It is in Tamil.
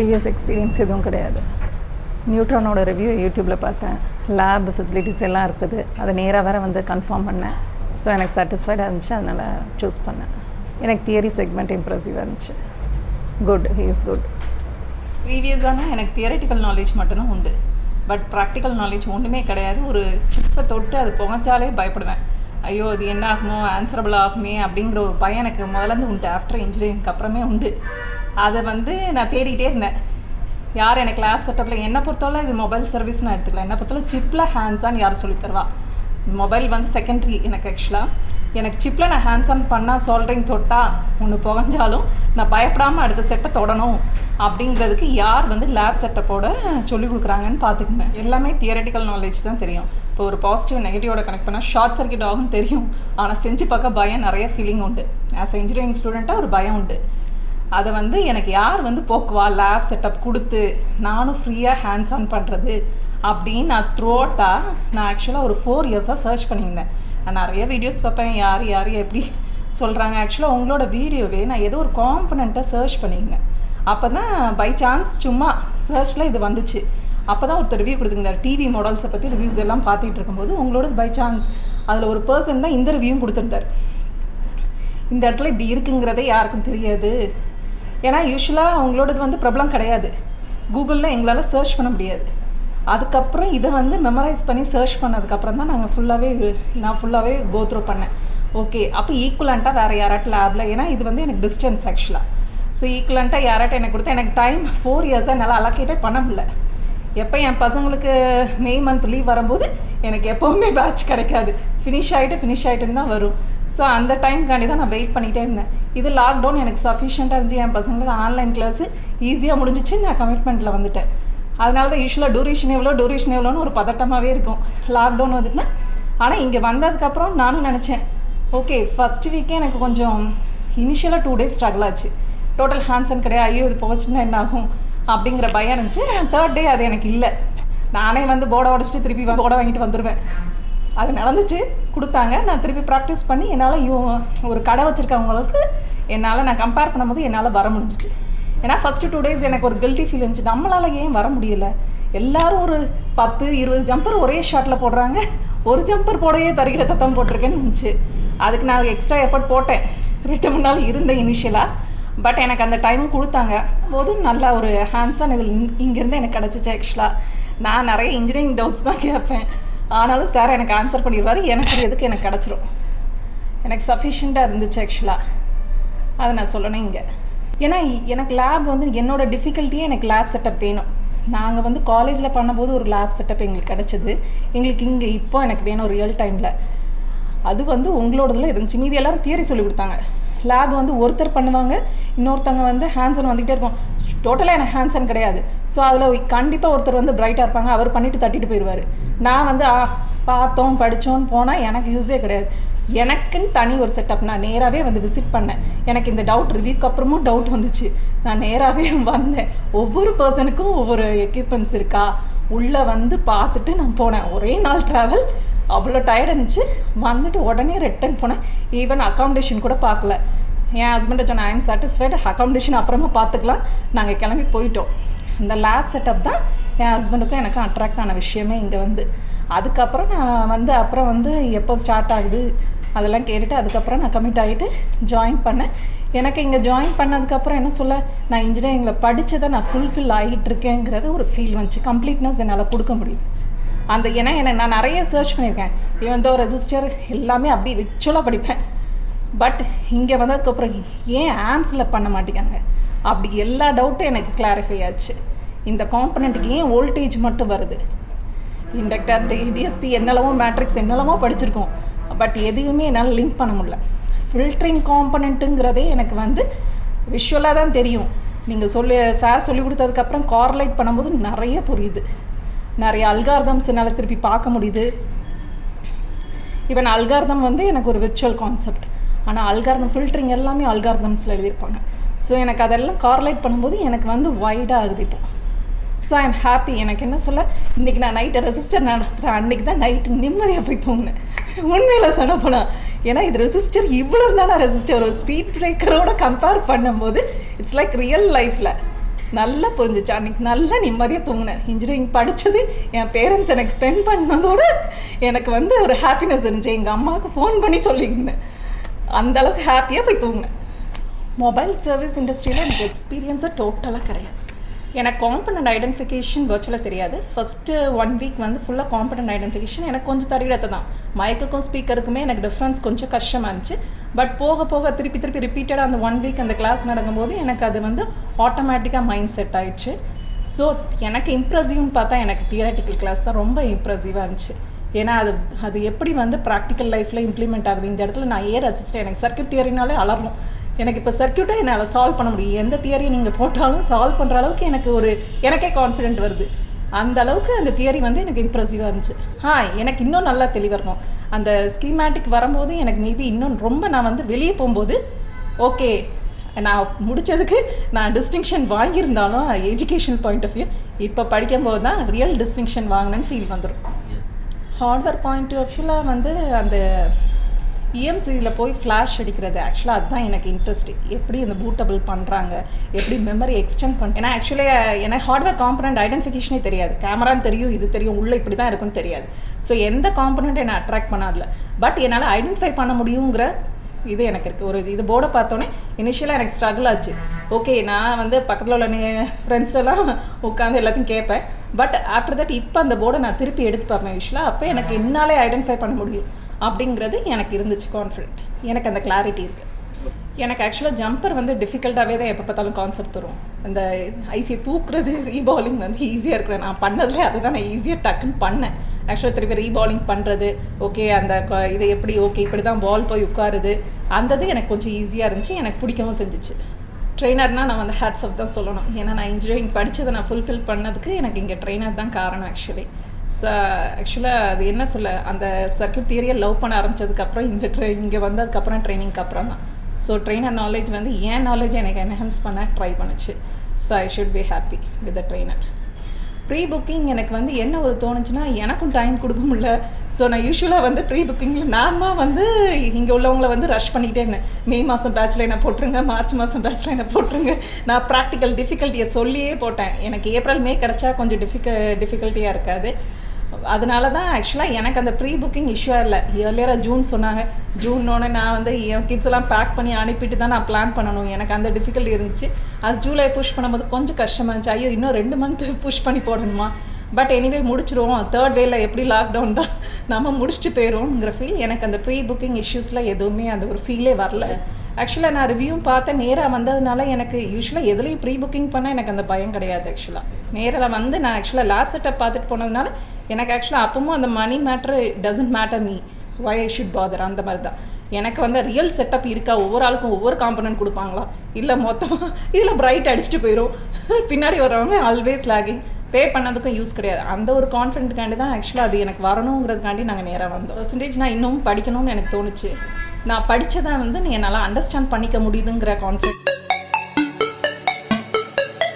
ப்ரீவியஸ் எக்ஸ்பீரியன்ஸ் எதுவும் கிடையாது. நியூட்ரானோட ரிவ்யூ யூடியூப்பில் பார்த்தேன். லேப் ஃபெசிலிட்டிஸ் எல்லாம் இருக்குது. அதை நேராக வேறு வந்து கன்ஃபார்ம் பண்ணேன். ஸோ எனக்கு சாட்டிஸ்ஃபைடாக இருந்துச்சு, அதனால் சூஸ் பண்ணேன். எனக்கு தியரி செக்மெண்ட் இம்ப்ரெசிவாக இருந்துச்சு. Good, he is good. ப்ரீவியஸான எனக்கு தியரட்டிக்கல் நாலேஜ் மட்டும்தான் உண்டு. பட் ப்ராக்டிக்கல் நாலேஜ் ஒன்றுமே கிடையாது. ஒரு சிப்பை தொட்டு அது புகஞ்சாலே பயப்படுவேன். ஐயோ அது என்ன ஆகுமோ, ஆன்சரபிள் ஆகுமே அப்படிங்கிற ஒரு பயம் எனக்கு முதலேருந்து உண்டு. ஆஃப்டர் இன்ஜினியரிங்க்கு அப்புறமே உண்டு. அதை வந்து நான் தேடிகிட்டே இருந்தேன். யார் எனக்கு லேப் செட்டப்பில் என்னை பொறுத்தவரை இது மொபைல் சர்வீஸ் நான் எடுத்துக்கலாம். என்னை பொறுத்தவரை சிப்பில் ஹேண்ட்ஸான்னு யார் சொல்லித்தருவா? மொபைல் வந்து செகண்ட்ரி எனக்கு. ஆக்சுவலாக எனக்கு சிப்பில் நான் ஹேண்ட்ஸ் ஆன் பண்ணால் சால்ட்ரிங் தொட்டால் ஒன்று புகஞ்சாலும் நான் பயப்படாமல் அடுத்த செட்டை தொடணும் அப்படிங்கிறதுக்கு யார் வந்து லேப் செட்டப்போட சொல்லிக் கொடுக்குறாங்கன்னு பார்த்துக்குங்க. எல்லாமே தியரட்டிக்கல் நாலேஜ் தான் தெரியும். இப்போ ஒரு பாசிட்டிவ் நெகட்டிவோட கனெக்ட் பண்ணால் ஷார்ட் சர்க்கியூட் ஆகும் தெரியும். ஆனால் செஞ்சு பார்க்க பயம், நிறைய ஃபீலிங் உண்டு. ஆஸ் அ இன்ஜினியரிங் ஸ்டூடெண்ட்டாக ஒரு பயம் உண்டு. அதை வந்து எனக்கு யார் வந்து போக்குவா லேப் செட்டப் கொடுத்து நானும் ஃப்ரீயாக ஹேண்ட்ஸ் ஆன் பண்ணுறது அப்படின்னு நான் த்ரூஅவுட்டாக நான் ஆக்சுவலாக ஒரு 4 இயர்ஸாக சர்ச் பண்ணியிருந்தேன். நான் நிறைய வீடியோஸ் பார்ப்பேன், யார் எப்படி சொல்கிறாங்க. ஆக்சுவலாக உங்களோட வீடியோவே நான் ஏதோ ஒரு காம்பனண்ட்டை சர்ச் பண்ணியிருந்தேன். அப்போ தான் பை சான்ஸ் சும்மா சர்ச்சில் இது வந்துச்சு. அப்போ தான் ஒருத்தர் ரிவ்யூ கொடுத்துருந்தார். டிவி மாடல்ஸை பற்றி ரிவ்யூஸ் எல்லாம் பார்த்துட்டு இருக்கும்போது உங்களோட பை சான்ஸ் அதில் ஒரு பர்சன் தான் இந்த ரிவ்யூவும் கொடுத்துருந்தார். இந்த இடத்துல இப்படி இருக்குங்கிறதே யாருக்கும் தெரியாது. ஏன்னா யூஸ்வலாக அவங்களோடது வந்து ப்ராப்ளம் கிடையாது. கூகுளில் எங்களால் சர்ச் பண்ண முடியாது. அதுக்கப்புறம் இதை வந்து மெமரைஸ் பண்ணி சர்ச் பண்ணதுக்கப்புறம் தான் நான் ஃபுல்லாகவே கோ த்ரூ பண்ணேன். ஓகே, அப்போ ஈக்குவலண்ட்டாக வேறு யாராட்ட லேபில், ஏன்னா இது வந்து எனக்கு டிஸ்டன்ஸ் ஆக்சுவலாக. ஸோ ஈக்குவலண்ட்டாக யாராட்ட எனக்கு கொடுத்தா எனக்கு டைம் 4 இயர்ஸாக என்னால் அலோகேட்டே பண்ண முடியல. எப்போ என் பசங்களுக்கு மே மந்த் லீவ் வரும்போது எனக்கு எப்போவுமே பேட்ச் கிடைக்காது. ஃபினிஷ் ஆகிட்டுன்னு தான் வரும். ஸோ அந்த டைம்காண்டி தான் நான் வெயிட் பண்ணிகிட்டே இருந்தேன். இது லாக்டவுன் எனக்கு சஃபிஷியண்ட்டாக இருந்துச்சு. என் பசங்களுக்கு ஆன்லைன் கிளாஸு ஈஸியாக முடிஞ்சிச்சு. நான் கமிட்மெண்ட்டில் வந்துட்டேன். அதனால தான் யூஸ்வலாக டூரேஷன் எவ்வளோன்னு ஒரு பதட்டமாகவே இருக்கும் லாக்டவுன் வந்துட்டுனா. ஆனால் இங்கே வந்ததுக்கப்புறம் நானும் நினச்சேன், ஓகே ஃபஸ்ட்டு வீக்கே எனக்கு கொஞ்சம் இனிஷியலாக 2 days ஸ்ட்ரகிள் ஆச்சு. டோட்டல் ஹேண்ட்ஸன் கிடையாது. ஐயோ இது போச்சுன்னா என்ன ஆகும் அப்படிங்கிற பயம் இருந்துச்சு. 3rd day அது எனக்கு இல்லை. நானே வந்து போர்டை உடச்சிட்டு திருப்பி போர்டை வாங்கிட்டு வந்துடுவேன். அது நடந்துச்சு, கொடுத்தாங்க. நான் திருப்பி ப்ராக்டிஸ் பண்ணி என்னால் ஒரு கடை வச்சுருக்கவங்களுக்கு நான் கம்பேர் பண்ணும்போது என்னால் வர முடிஞ்சிச்சு. ஏன்னா ஃபஸ்ட்டு 2 days எனக்கு ஒரு கில்ட்டி ஃபீல் இருந்துச்சு. நம்மளால் ஏன் வர முடியலை? எல்லோரும் ஒரு 10-20 ஜம்பர் ஒரே ஷாட்டில் போடுறாங்க. ஒரு ஜம்பர் போடையே தருகிற தத்தம் போட்டிருக்கேன்னு இருந்துச்சு. அதுக்கு நான் எக்ஸ்ட்ரா எஃபர்ட் போட்டேன். 2 3 நாள் இருந்தேன் இனிஷியலாக. பட் எனக்கு அந்த டைம் கொடுத்தாங்க போது நல்லா ஒரு ஹேண்ட்ஸான இதில் இங்கேருந்து எனக்கு கிடச்சிச்சு. ஆக்சுவலாக நான் நிறைய இன்ஜினியரிங் டவுட்ஸ் தான் கேட்பேன். ஆனாலும் சார் எனக்கு ஆன்சர் பண்ணிடுவார். எனக்கு எதுக்கு எனக்கு கிடச்சிரும். எனக்கு சஃபிஷியண்ட்டாக இருந்துச்சு ஆக்சுவலாக. அதை நான் சொல்லணும் இங்கே. ஏன்னா எனக்கு லேப் வந்து என்னோடய டிஃபிகல்ட்டியே எனக்கு லேப் செட்டப் வேணும். நாங்கள் வந்து காலேஜில் பண்ணும்போது ஒரு லேப் செட்டப் எங்களுக்கு கிடச்சிது. எங்களுக்கு இங்கே இப்போ எனக்கு வேணும் ரியல் டைமில். அது வந்து உங்களோடதில் இருந்துச்சு. மீதி எல்லோரும் தியரி சொல்லி கொடுத்தாங்க. லேப் வந்து ஒருத்தர் பண்ணுவாங்க, இன்னொருத்தவங்க வந்து ஹேண்ட்ஸன் வந்துகிட்டே இருக்கும். டோட்டலாக எனக்கு ஹேண்ட்ஸன் கிடையாது. ஸோ அதில் கண்டிப்பாக ஒருத்தர் வந்து பிரைட்டாக இருப்பாங்க. அவர் பண்ணிவிட்டு தட்டிட்டு போயிடுவார். நான் வந்து பார்த்தோம் படித்தோன்னு போனால் எனக்கு யூஸே கிடையாது. எனக்குன்னு தனி ஒரு செட்டப். நான் நேராகவே வந்து விசிட் பண்ணேன். எனக்கு இந்த டவுட் ரிவ்யூக்கு அப்புறமும் டவுட் வந்துச்சு. நான் நேராகவே வந்தேன். ஒவ்வொரு பர்சனுக்கும் ஒவ்வொரு எக்யூப்மெண்ட்ஸ் இருக்கா உள்ளே வந்து பார்த்துட்டு நான் போனேன். ஒரே நாள் ட்ராவல், அவ்வளோ டயர்ட் இருந்துச்சு. வந்துட்டு உடனே ரிட்டர்ன் போனேன். ஈவன் அக்காமடேஷன் கூட பார்க்கல. என் ஹஸ்பண்டை சொன்னேன், ஐ எம் சாட்டிஸ்ஃபைடு, அக்காமடேஷன் அப்புறமா பார்த்துக்கலாம். நாங்கள் கிளம்பி போயிட்டோம். இந்த லேப் செட்டப் தான் என் ஹஸ்பண்டுக்கும் எனக்கும் அட்ராக்ட் ஆன விஷயமே இங்கே வந்து. அதுக்கப்புறம் நான் வந்து அப்புறம் வந்து எப்போ ஸ்டார்ட் ஆகுது அதெல்லாம் கேட்டுட்டு அதுக்கப்புறம் நான் கமிட் ஆகிட்டு ஜாயின் பண்ணேன். எனக்கு இங்கே ஜாயின் பண்ணதுக்கப்புறம் என்ன சொல்ல, நான் இன்ஜினியரிங்கில் படித்ததை நான் ஃபுல்ஃபில் ஆகிட்டுருக்கேங்கிறது ஒரு ஃபீல் வந்துச்சு. கம்ப்ளீட்னஸ் என்னால் கொடுக்க முடியுது. அந்த ஏன்னா நான் நிறைய சர்ச் பண்ணியிருக்கேன். இவன் தோ ரெசிஸ்டர் எல்லாமே அப்படி ரிச்சுவலாக படிப்பேன். பட் இங்கே வந்ததுக்கப்புறம் ஏன் ஆம்ஸில் பண்ண மாட்டேங்காங்க அப்படி எல்லா டவுட்டும் எனக்கு கிளாரிஃபை ஆச்சு. இந்த காம்பனண்ட்டுக்கு ஏன் வோல்டேஜ் மட்டும் வருது? இண்டக்டர், டிஎஸ்பி என்னெல்லாமோ மேட்ரிக்ஸ் என்னெல்லாமோ படிச்சிருக்கோம். பட் எதுவுமே என்னால் லிங்க் பண்ண முடியல. ஃபில்ட்ரிங் காம்பனண்ட்டுங்கிறதே எனக்கு வந்து விஷுவலாக தான் தெரியும். நீங்கள் சார் சொல்லி கொடுத்ததுக்கப்புறம் கார்லேட் பண்ணும்போது நிறைய புரியுது. நிறைய அல்காரிதம்ஸ் என்னால் திருப்பி பார்க்க முடியுது. ஈவன் அல்காரிதம் வந்து எனக்கு ஒரு விர்ச்சுவல் கான்செப்ட். ஆனால் அல்காரிதம் ஃபில்ட்ரிங் எல்லாமே அல்காரிதம்ஸில் எழுதியிருப்பாங்க. ஸோ எனக்கு அதெல்லாம் கார்லேட் பண்ணும்போது எனக்கு வந்து வைடாக ஆகுது இப்போ. So I am happy. எனக்கு என்ன சொல்ல, இன்றைக்கி நான் நைட்டு ரெசிஸ்டர் நடத்துகிறேன். அன்றைக்கி தான் நைட்டு நிம்மதியாக போய் தூங்கினேன். உண்மையில் சொன்ன போனால் ஏன்னா இது ரெசிஸ்டர் இவ்வளோ இருந்தாலும் ரெசிஸ்டர் ஒரு ஸ்பீட் பிரேக்கரோட கம்பேர் பண்ணும்போது இட்ஸ் லைக் ரியல் லைஃப்பில் நல்லா புரிஞ்சிச்சு. அன்றைக்கி நல்லா நிம்மதியாக தூங்கினேன். இன்ஜினியரிங் படித்தது என் பேரண்ட்ஸ் எனக்கு ஸ்பெண்ட் பண்ணதோடு எனக்கு வந்து ஒரு ஹாப்பினஸ் இருந்துச்சு. எங்கள் அம்மாவுக்கு ஃபோன் பண்ணி சொல்லியிருந்தேன். அந்தளவுக்கு ஹாப்பியாக போய் தூங்கினேன். மொபைல் சர்வீஸ் இண்டஸ்ட்ரியில் எனக்கு எக்ஸ்பீரியன்ஸாக டோட்டலாக கிடையாது. எனக்கு காம்பனண்ட் ஐடென்டிஃபிகேஷன் வர்ச்சுவலாக தெரியாது. ஃபஸ்ட்டு 1 வீக் வந்து ஃபுல்லாக காம்பனண்ட் ஐடென்டிஃபிகேஷன் எனக்கு கொஞ்சம் தரிகிடத்தை தான். மைக்குக்கும் ஸ்பீக்கருக்குமே எனக்கு டிஃப்ரென்ஸ் கொஞ்சம் கஷ்டமாக இருந்துச்சு. பட் போக போக திருப்பி ரிப்பீட்டடாக அந்த 1 வீக் அந்த கிளாஸ் நடக்கும்போது எனக்கு அது வந்து ஆட்டோமேட்டிக்காக மைண்ட் செட் ஆகிடுச்சு. ஸோ எனக்கு இம்ப்ரெசிவ்னு பார்த்தா எனக்கு தியரட்டிக்கல் கிளாஸ் தான் ரொம்ப இம்ப்ரெசிவாக இருந்துச்சு. ஏன்னா அது எப்படி வந்து ப்ராக்டிக்கல் லைஃப்பில் இம்ப்ளிமெண்ட் ஆகுது. இந்த இடத்துல நான் ரசிச்சிட்டேன். எனக்கு சர்க்யூட் தியரினாலே அலறணும். எனக்கு இப்போ சர்க்யூட்டை என்னால் சால்வ் பண்ண முடியும். எந்த தியரியை நீங்கள் போட்டாலும் சால்வ் பண்ணுற அளவுக்கு எனக்கே கான்ஃபிடென்ட் வருது. அந்த அளவுக்கு அந்த தியரி வந்து எனக்கு இம்ப்ரெசிவாக இருந்துச்சு. எனக்கு இன்னும் நல்லா தெளிவாக இருக்கும். அந்த ஸ்கீமேட்டிக் வரும்போது எனக்கு மேபி இன்னும் ரொம்ப நான் வந்து வெளியே போகும்போது ஓகே நான் முடித்ததுக்கு நான் டிஸ்டிங்ஷன் வாங்கியிருந்தாலும் எஜுகேஷனல் பாயிண்ட் ஆஃப் வியூ இப்போ படிக்கும்போது தான் ரியல் டிஸ்டிங்ஷன் வாங்கினேன்னு ஃபீல் வந்துடும். ஹார்ட்வேர் பாயிண்ட் ஆஃப் வியூவில் வந்து அந்த இஎம்சியில் போய் ஃப்ளாஷ் அடிக்கிறது ஆக்சுவலாக அதுதான் எனக்கு இன்ட்ரெஸ்ட். எப்படி இந்த பூட்டபிள் பண்ணுறாங்க, எப்படி மெமரி எக்ஸ்டெண்ட் பண்ணுறேன். ஏன்னா ஆக்சுவலி எனக்கு ஹார்ட்வேர் காம்பனண்ட் ஐடென்டிஃபிகேஷனே தெரியாது. கேமரான்னு தெரியும், இது தெரியும், உள்ளே இப்படி தான் இருக்குன்னு தெரியாது. ஸோ எந்த காம்பனண்ட்டை என்னை அட்ராக்ட் பண்ணாதில்ல. பட் என்னால் ஐடென்டிஃபை பண்ண முடியுங்கிற இது எனக்கு இருக்குது. இது போர்டை பார்த்தோன்னே இனிஷியலாக எனக்கு ஸ்ட்ரகிள் ஆச்சு. ஓகே நான் வந்து பக்கத்தில் உள்ள ஃப்ரெண்ட்ஸ்டெல்லாம் உட்காந்து எல்லாத்தையும் கேட்பேன். பட் ஆஃப்டர் தட் இப்போ அந்த போர்டை நான் திருப்பி எடுத்து பார்ப்பேன் யூஸ்வலாக. அப்போ எனக்கு என்னாலே ஐடென்டிஃபை பண்ண முடியும் அப்படிங்கிறது எனக்கு இருந்துச்சு கான்ஃபிடென்ட். எனக்கு அந்த கிளாரிட்டி இருக்குது. எனக்கு ஆக்சுவலாக ஜம்பர் வந்து டிஃபிகல்ட்டாகவே தான் எப்போ பார்த்தாலும் கான்செப்ட் தரும். அந்த ஐசியை தூக்குறது ரீபாலிங் வந்து ஈஸியாக இருக்கிறேன். நான் பண்ணதுலேயே அதுதான் நான் ஈஸியாக டக்குன்னு பண்ணேன். ஆக்சுவலாக திருப்பி ரீபாலிங் பண்ணுறது ஓகே அந்த இதை எப்படி ஓகே இப்படி தான் பால் போய் உட்காருது அந்த எனக்கு கொஞ்சம் ஈஸியாக இருந்துச்சு. எனக்கு பிடிக்கவும் செஞ்சிச்சு. ட்ரெயினர்னால் நான் வந்து ஹேட்ஸ் ஆஃப் தான் சொல்லணும். ஏன்னா நான் இன்ஜினியரிங் படித்ததை நான் ஃபுல்ஃபில் பண்ணதுக்கு எனக்கு இங்கே ட்ரெயினர் தான் காரணம் ஆக்சுவலி. ஸோ ஆக்சுவலாக அது என்ன சொல்ல அந்த சர்க்யூட் தியரியை லவ் பண்ண ஆரம்பித்ததுக்கப்புறம் இங்கே வந்ததுக்கப்புறம் ட்ரைனிங்க்கு அப்புறம் தான். ஸோ ட்ரெயினர் நாலேஜ் வந்து ஏன் நாலேஜ் எனக்கு என்ஹான்ஸ் பண்ண ட்ரை பண்ணுச்சு. So I should be happy with the trainer. Pre booking எனக்கு வந்து என்ன ஒரு தோணுச்சுன்னா எனக்கும் டைம் கொடுக்க முடியல. ஸோ நான் யூஸ்வலாக வந்து ப்ரீ புக்கிங்கில் நான் தான் வந்து இங்கே உள்ளவங்களை வந்து ரஷ் பண்ணிக்கிட்டே இருந்தேன். மே மாதம் பேட்சில் என்ன போட்டுருங்க, மார்ச் மாதம் பேட்சில் என்ன போட்டுருங்க. நான் ப்ராக்டிக்கல் டிஃபிகல்ட்டியை சொல்லியே போட்டேன். எனக்கு ஏப்ரல் மே கிடச்சா கொஞ்சம் டிஃபிகல்ட்டியாக இருக்காது. அதனால தான் ஆக்சுவலாக எனக்கு அந்த ப்ரீ புக்கிங் இஷ்யூவாக இல்லை. இயர்லியராக ஜூன் சொன்னாங்க. ஜூன்னோடனே நான் வந்து என் கிட்ஸ் எல்லாம் பேக் பண்ணி அனுப்பிட்டு தான் நான் பிளான் பண்ணணும். எனக்கு அந்த டிஃபிகல்ட்டி இருந்துச்சு. அது ஜூலை புஷ் பண்ணும்போது கொஞ்சம் கஷ்டமாக இருந்துச்சு. ஐயோ இன்னும் 2 மந்த் புஷ் பண்ணி போடணுமா. But anyway முடிச்சிடுவோம். 3rd வேல எப்படி லாக்டவுன் தான் நம்ம முடிச்சுட்டு போயிடுவோங்கிற ஃபீல். எனக்கு அந்த ப்ரீ புக்கிங் இஷ்யூஸில் எதுவுமே அந்த ஒரு ஃபீலே வரல. ஆக்சுவலாக நான் ரிவ்யூவும் பார்த்தேன். நேராக வந்ததுனால எனக்கு யூஸ்வலாக எதுலேயும் ப்ரீ புக்கிங் பண்ணால் எனக்கு அந்த பயம் கிடையாது. ஆக்சுவலாக நேரில் வந்து நான் ஆக்சுவலாக லேப் செட்டப் பார்த்துட்டு போனதுனால எனக்கு ஆக்சுவலாக அப்பவும் அந்த money matter doesn't matter me, why I should bother அந்த மாதிரி தான். எனக்கு வந்து ரியல் செட்டப் இருக்கா, ஒவ்வொரு ஆளுக்கும் ஒவ்வொரு காம்பனன்ட் கொடுப்பாங்களா, இல்லை மொத்தமாக இதில் பிரைட் அடிச்சுட்டு போயிடும், பின்னாடி வர்றவங்க ஆல்வேஸ் லேகிங், பே பண்ணதுக்கும் யூஸ் கிடையாது. அந்த ஒரு கான்ஃபிடென்ட்காண்டி தான் ஆக்சுவலாக அது எனக்கு வரணுங்கிறதுக்காண்டி நாங்கள் நேராக வந்தோம். பர்சன்டேஜ் நான் இன்னும் படிக்கணும்னு எனக்கு தோணுச்சு. நான் படித்ததை வந்து என்னால் அண்டர்ஸ்டாண்ட் பண்ணிக்க முடியுதுங்கிற கான்ஃபிடென்ட்